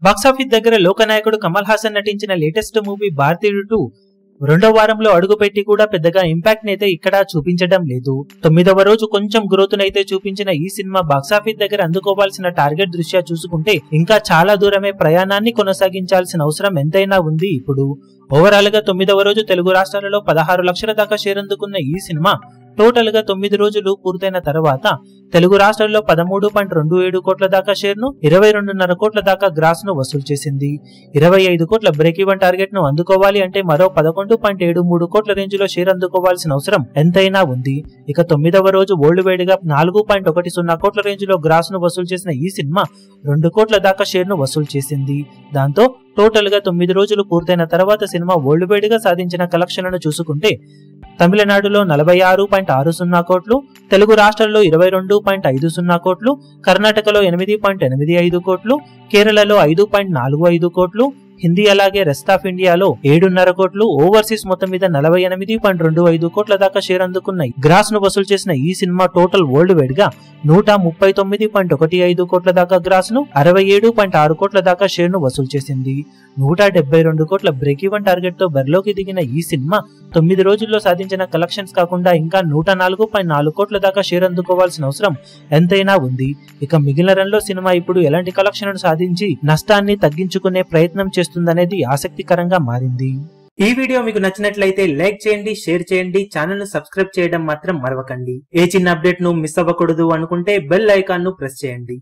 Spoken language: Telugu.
బాక్సాఫీస్ దగ్గర లోకనాయకుడు కమల్ హాసన్ నటించిన లేటెస్ట్ మూవీ భారతీయుడు 2 రెండో వారంలో అడుగుపెట్టి కూడా పెద్దగా ఇంపాక్ట్ నైతే ఇక్కడ చూపించడం లేదు. 9వ రోజు కొంచెం గ్రోత్ నైతే చూపించిన ఈ సినిమా బాక్సాఫీస్ దగ్గర అందుకోవాల్సిన టార్గెట్ దృష్ట్యా చూసుకుంటే ఇంకా చాలా దూరమే ప్రయాణాన్ని కొనసాగించాల్సిన అవసరం ఎంతైనా ఉంది. ఇప్పుడు ఓవరాల్ గా 9వ రోజు తెలుగు రాష్ట్రాలలో 16 లక్షల దాకా షేర్ అందుకున్న ఈ సినిమా టోటల్ గా 9 రోజులు పూర్తయిన తర్వాత తెలుగు రాష్ట్రాల్లో 13.27 కోట్ల దాకా షేర్ ను 22.5 కోట్ల దాకా గ్రాస్ ను వసూలు చేసింది. 25 కోట్ల బ్రేక్ ఈవెన్ టార్గెట్ ను అందుకోవాలి అంటే మరో 11.73 కోట్ల రేంజ్ లో షేర్ అందుకోవాల్సిన అవసరం ఎంతైనా ఉంది. ఇక 9వ రోజు వరల్డ్ వైడ్ గా 4.10 కోట్ల రేంజ్ లో గ్రాస్ ను వసూలు చేసిన ఈ సినిమా 2 కోట్ల దాకా షేర్ ను వసూలు చేసింది. దాంతో టోటల్ గా 9 రోజులు పూర్తయిన తర్వాత సినిమా వరల్డ్ వైడ్ గా సాధించిన కలెక్షన్లను చూసుకుంటే తమిళనాడులో 46.60 కోట్లు, తెలుగు రాష్ట్రాల్లో 22.50 కోట్లు, కర్ణాటకలో 8.85 కోట్లు, కేరళలో 5.45 కోట్లు, హిందీ అలాగే రెస్ట్ ఆఫ్ ఇండియాలో 7.5 కోట్లు, ఓవర్సీస్ మొత్తం మీద 48.25 కోట్ల దాకా షేర్ అందుకున్నాయి. గ్రాస్ ను వసూలు చేసిన ఈ సినిమా టోటల్ వరల్డ్ వైడ్ గా 139.15 కోట్ల దాకా గ్రాస్ ను, 67.6 కోట్ల దాకా షేర్ ను వసూలు చేసింది. 172 కోట్ల బ్రేక్ ఈవెన్ టార్గెట్ తో బరిలోకి దిగిన ఈ సినిమా 9 రోజుల్లో సాధించిన కలెక్షన్స్ కాకుండా ఇంకా 104.4 కోట్ల దాకా షేర్ అందుకోవాల్సిన అవసరం ఎంతైనా ఉంది. ఇక మిగిలిన రన్ లో సినిమా ఇప్పుడు ఎలాంటి కలెక్షన్ సాధించి నష్టాన్ని తగ్గించుకునే ప్రయత్నం చేస్తుందనేది ఆసక్తికరంగా మారింది. ఈ వీడియో మీకు నచ్చినట్లయితే లైక్ చేయండి, షేర్ చేయండి, ఛానల్ ను సబ్స్క్రైబ్ చేయడం మాత్రం మరవకండి. ఏ చిన్న అప్డేట్ ను మిస్ అవ్వకూడదు అనుకుంటే బెల్ ఐకాన్ ను ప్రెస్ చేయండి.